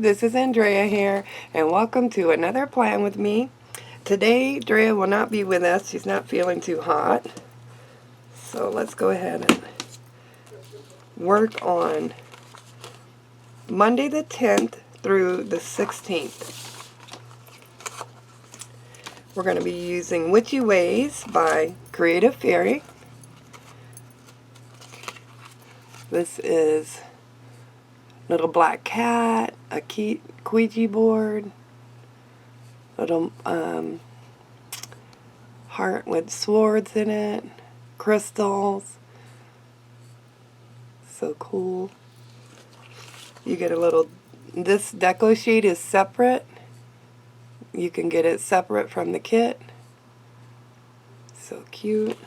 this is Andrea here, and welcome to another plan with me. Today, Drea will not be with us. She's not feeling too hot. So let's go ahead and work on Monday the 10th through the 16th. We're going to be using Witchy Ways by Creative Faery. This is little black cat, a Ouija board, little heart with swords in it, crystals. So cool. You get a little, this deco sheet is separate. You can get it separate from the kit. So cute.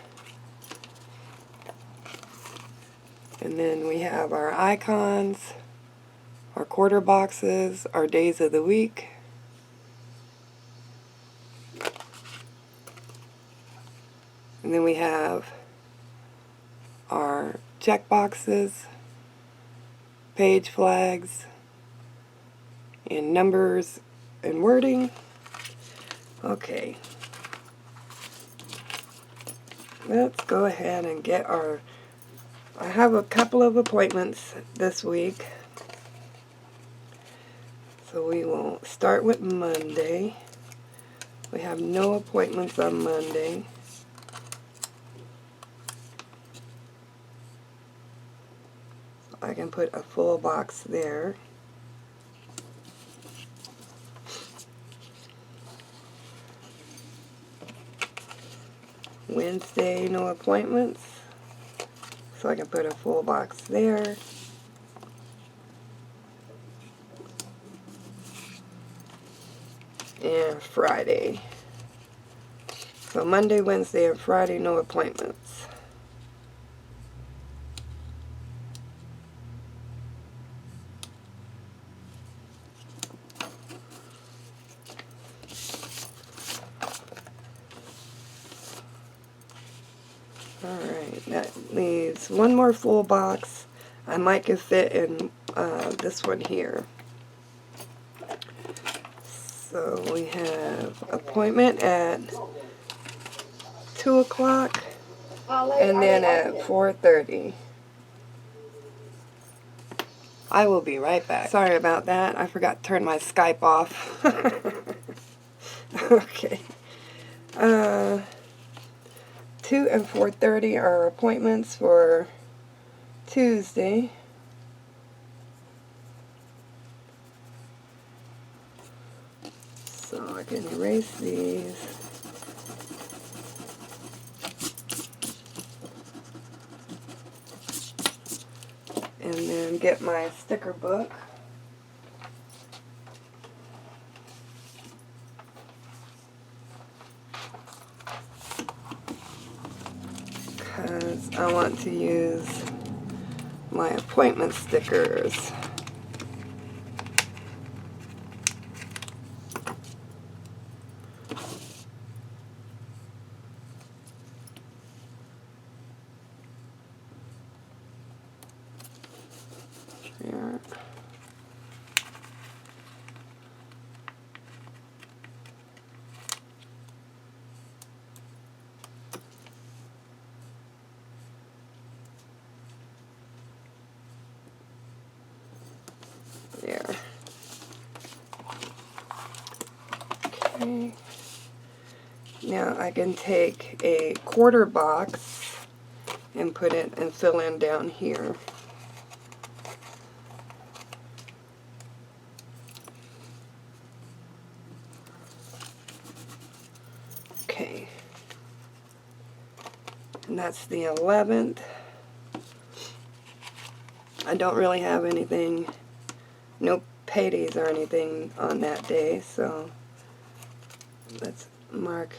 And then we have our icons, our quarter boxes, our days of the week. And then we have our check boxes, page flags, and numbers and wording. Okay. Let's go ahead and get our, I have a couple of appointments this week. So we will start with Monday. We have no appointments on Monday. So I can put a full box there. Wednesday, no appointments. So I can put a full box there. And Friday. So Monday, Wednesday, and Friday, no appointments. Alright, that leaves one more full box. I might can fit in this one here. So we have appointment at 2 o'clock and then at 4:30. I will be right back. Sorry about that. I forgot to turn my Skype off. Okay. 2 and 4:30 are appointments for Tuesday. So I can erase these. And then get my sticker book. Because I want to use my appointment stickers. Here. There. Okay. Now I can take a quarter box and put it and fill in down here. Okay. And that's the 11th. I don't really have anything, no paydays or anything on that day, so let's mark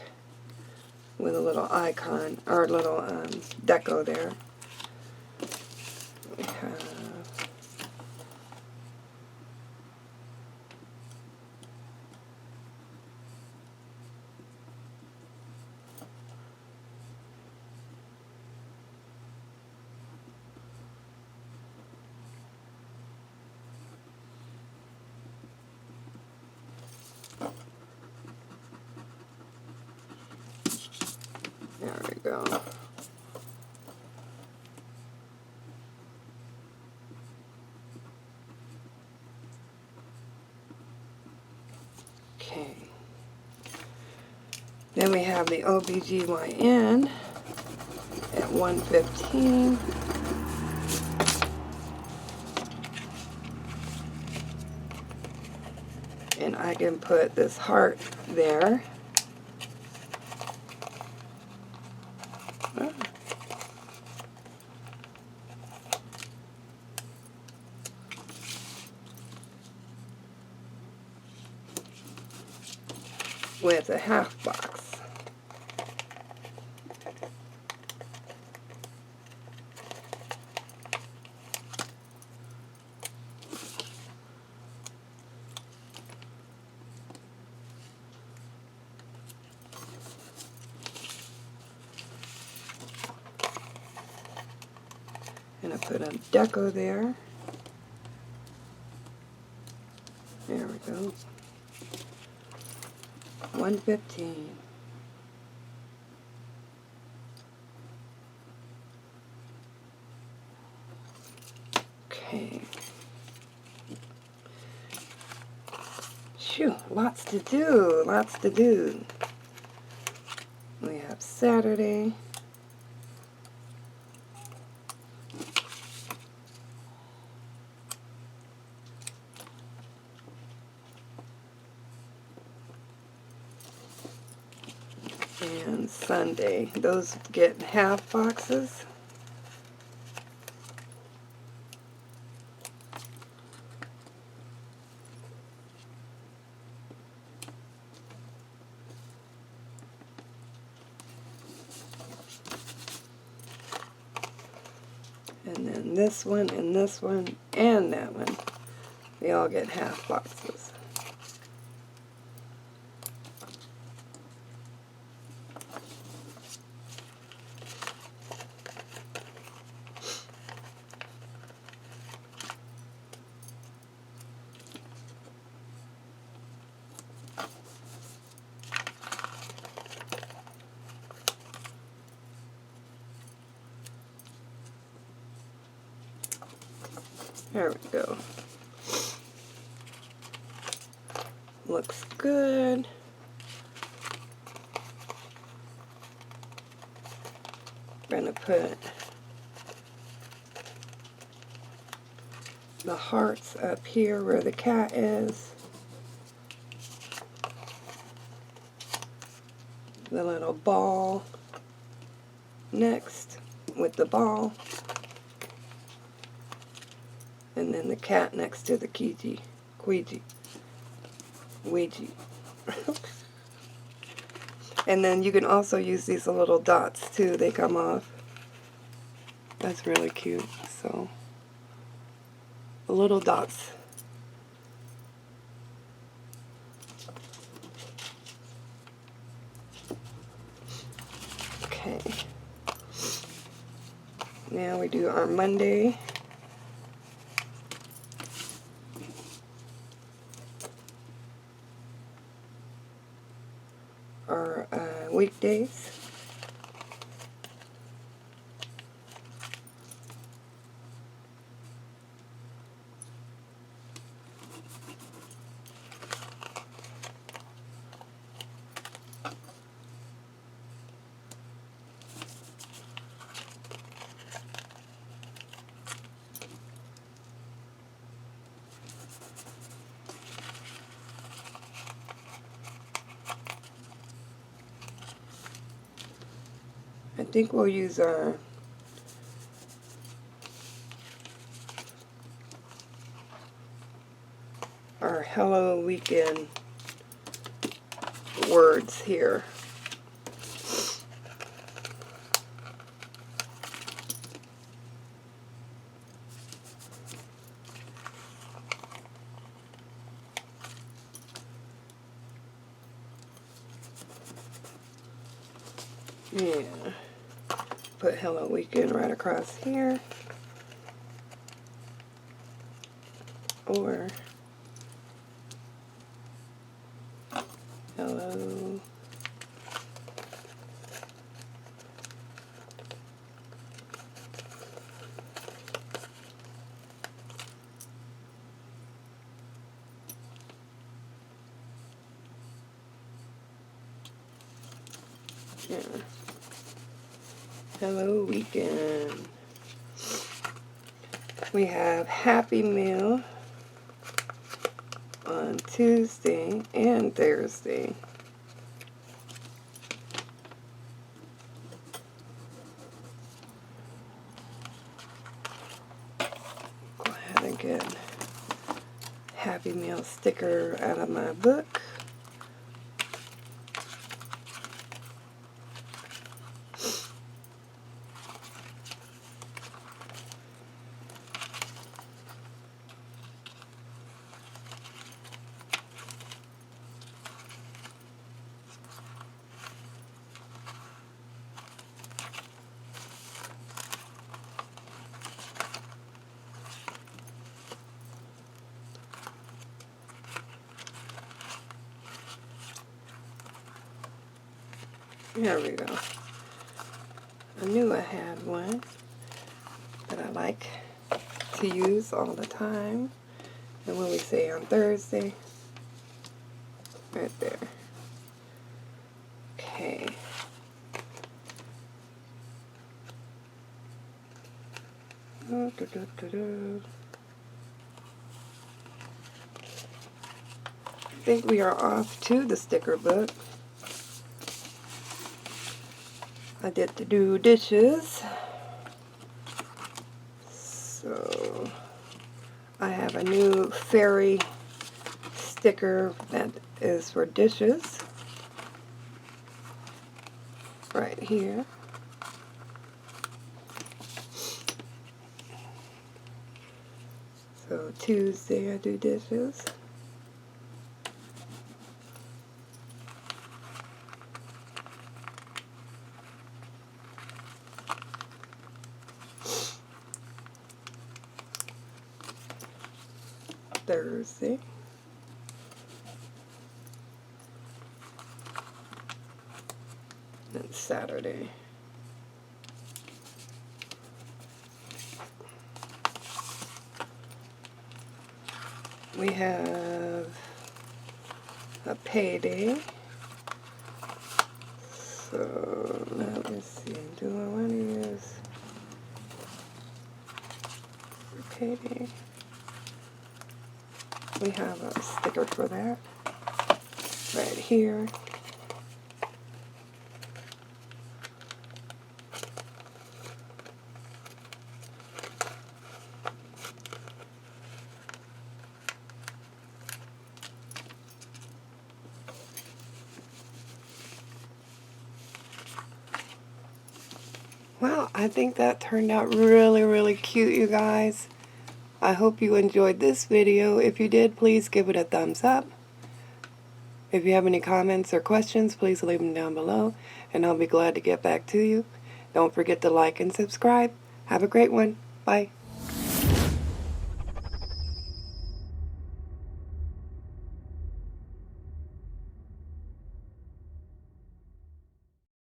with a little icon, or a little deco there. We have go. Okay. Then we have the OBGYN at 115. And I can put this heart there. Ah. With a half box. And I put a deco there. There we go. 115. Okay. Phew, lots to do, lots to do. We have Saturday. And Sunday. Those get half boxes. And then this one, and this one, and that one. They all get half boxes. There we go. Looks good. We're going to put the hearts up here where the cat is. The little ball next with the ball. And then the cat next to the Ouija. And then you can also use these little dots too. They come off. That's really cute. So, the little dots. Okay. Now we do our Monday. Our weekdays. I think we'll use our Hello Weekend words here. Yeah. Put Hello Weekend right across here. Or Hello Yeah. Hello, weekend. We have Happy Meal on Tuesday and Thursday. Go ahead and get Happy Meal sticker out of my book. There we go. I knew I had one that I like to use all the time. And what we say on Thursday, right there. Okay. I think we are off to the sticker book. I did to do dishes. So I have a new Faery sticker that is for dishes right here. So Tuesday I do dishes. Thursday. And Saturday. We have a payday. So let me see. Do I want to use for payday? We have a sticker for that right here. Well, I think that turned out really cute, you guys. I hope you enjoyed this video. If you did, please give it a thumbs up. If you have any comments or questions, please leave them down below, and I'll be glad to get back to you. Don't forget to like and subscribe. Have a great one. Bye.